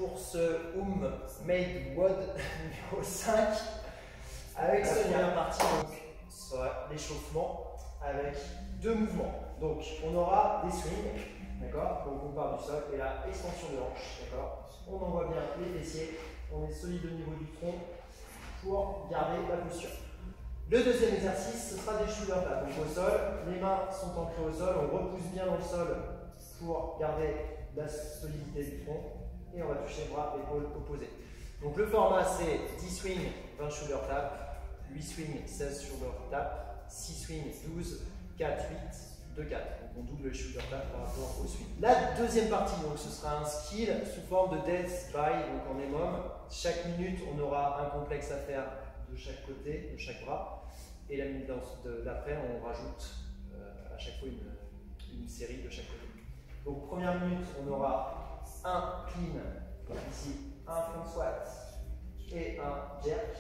pour ce Made WOD numéro 5 avec la première partie, donc sera l'échauffement avec deux mouvements. Donc on aura des swings, d'accord? Donc on part du sol et la extension de hanche, d'accord? On envoie bien les fessiers, on est solide au niveau du tronc pour garder la posture. Le deuxième exercice, ce sera des shoulder taps. Donc au sol, les mains sont ancrées au sol, on repousse bien dans le sol pour garder la solidité du tronc et on va toucher bras, épaules opposés. Donc le format c'est 10 swings, 20 shoulder taps, 8 swings, 16 shoulder taps, 6 swings, 12, 4, 8, 2, 4. Donc on double le shoulder tap par rapport au swing. La deuxième partie, donc ce sera un skill sous forme de death by, donc en EMOM. Chaque minute, on aura un complexe à faire de chaque côté, de chaque bras. Et la minute d'après, on rajoute à chaque fois une série de chaque côté. Donc première minute, on aura un clean, ici un front squat et un jerk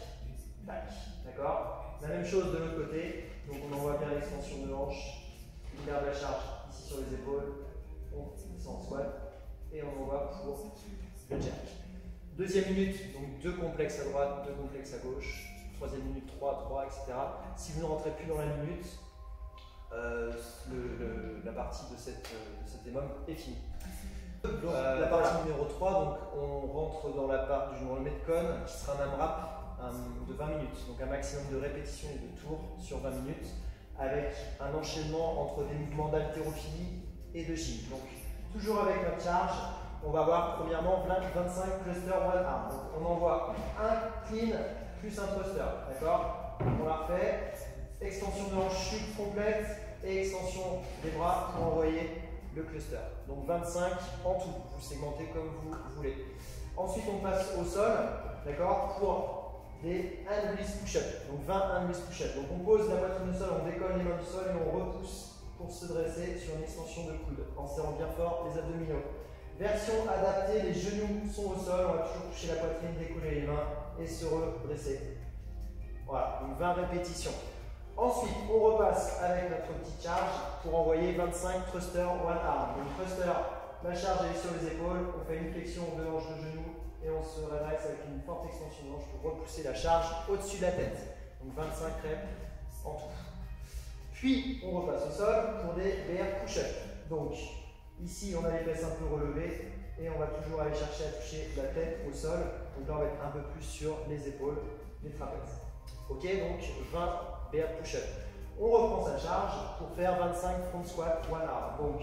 back. D'accord? La même chose de l'autre côté, donc on envoie bien l'extension de hanche, on garde la charge ici sur les épaules, on descend en squat et on envoie pour le jerk. Deuxième minute, donc deux complexes à droite, deux complexes à gauche. Troisième minute, 3, 3, etc. Si vous ne rentrez plus dans la minute, la partie de cet EMOM est finie. La partie numéro 3, donc on rentre dans la part du Metcon qui sera un AMRAP de 20 minutes, donc un maximum de répétitions et de tours sur 20 minutes avec un enchaînement entre des mouvements d'haltérophilie et de gym. Donc toujours avec notre charge, on va voir premièrement 25 cluster one arm. Donc on envoie un clean plus un thruster, d'accord? On la refait, extension de hanche chute complète et extension des bras pour envoyer le cluster. Donc 25 en tout, vous segmentez comme vous voulez. Ensuite on passe au sol, d'accord, pour des hand release push-up, donc 20 hand release push-up. Donc on pose la poitrine au sol, on décolle les mains du sol et on repousse pour se dresser sur une extension de coude, en serrant bien fort les abdominaux. Version adaptée, les genoux sont au sol, on va toujours toucher la poitrine, décoller les mains et se redresser. Voilà, donc 20 répétitions. Ensuite, on repasse avec notre petite charge pour envoyer 25 thruster one arm. Donc thruster, la charge est sur les épaules, on fait une flexion de hanche de genou et on se redresse avec une forte extension de hanche pour repousser la charge au-dessus de la tête. Donc 25 reps en tout. Puis, on repasse au sol pour des bear push-up. Donc, ici, on a les fesses un peu relevées et on va toujours aller chercher à toucher la tête au sol. Donc là, on va être un peu plus sur les épaules, les trapèzes. Ok, donc 20 bear push-up. On reprend sa charge pour faire 25 front squat one arm. Donc,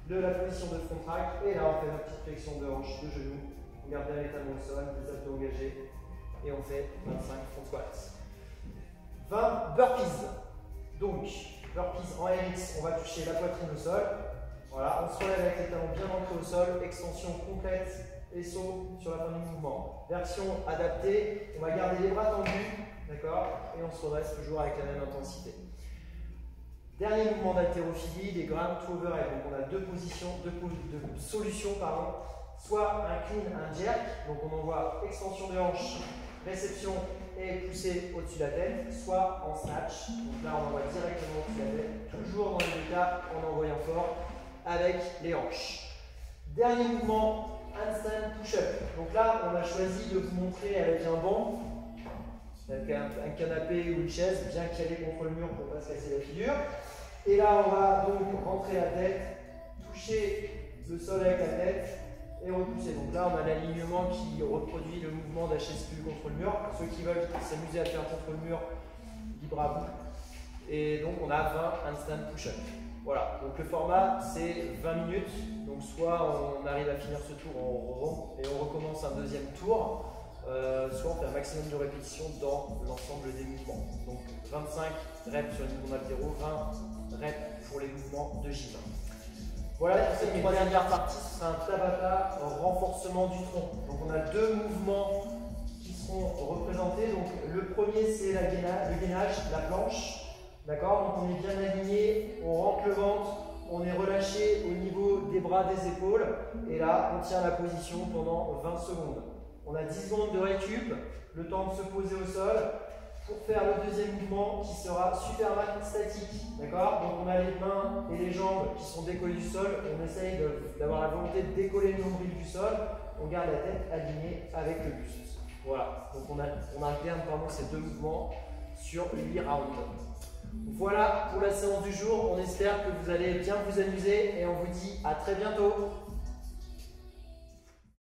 de la position de front track et là, on fait une petite flexion de hanche, de genou. On garde bien les talons au sol, les abdos engagés et on fait 25 front squats. 20 burpees. Donc, burpees en RX, on va toucher la poitrine au sol. Voilà, on se relève avec les talons bien ancrés au sol, extension complète et saut sur la fin du mouvement. Version adaptée, on va garder les bras tendus, d'accord, et on se redresse toujours avec la même intensité. Dernier mouvement d'haltérophilie, des ground to overhead. Donc on a deux solutions, pardon. Soit un clean, un jerk, donc on envoie extension de hanche, réception et pousser au-dessus de la tête, soit en snatch. Donc là on envoie directement au-dessus de la tête, toujours dans les deux cas en envoyant fort avec les hanches. Dernier mouvement, handstand push-up. Donc là, on a choisi de vous montrer avec un banc, avec un canapé ou une chaise bien calé contre le mur pour ne pas se casser la figure. Et là, on va donc rentrer la tête, toucher le sol avec la tête et repousser. Donc là, on a l'alignement qui reproduit le mouvement d'HSQ contre le mur. Ceux qui veulent s'amuser à faire contre le mur, libre à vous. Et donc, on a 20 handstand push-up. Voilà, donc le format c'est 20 minutes, donc soit on arrive à finir ce tour et on recommence un deuxième tour, soit on fait un maximum de répétitions dans l'ensemble des mouvements. Donc 25 reps sur les mouvements d'haltéro, 20 reps pour les mouvements de gym. Voilà, pour cette troisième partie, ce sera un Tabata renforcement du tronc. Donc on a deux mouvements qui seront représentés. Donc le premier c'est le gainage, la planche. D'accord, donc on est bien aligné, on rentre le ventre, on est relâché au niveau des bras, des épaules, et là on tient la position pendant 20 secondes. On a 10 secondes de récup, le temps de se poser au sol pour faire le deuxième mouvement qui sera Superman statique. D'accord? Donc on a les mains et les jambes qui sont décollées du sol. On essaye d'avoir la volonté de décoller le nombril du sol. On garde la tête alignée avec le buste. Voilà. Donc on alterne vraiment ces deux mouvements sur 8 rounds. Voilà pour la séance du jour. On espère que vous allez bien vous amuser et on vous dit à très bientôt.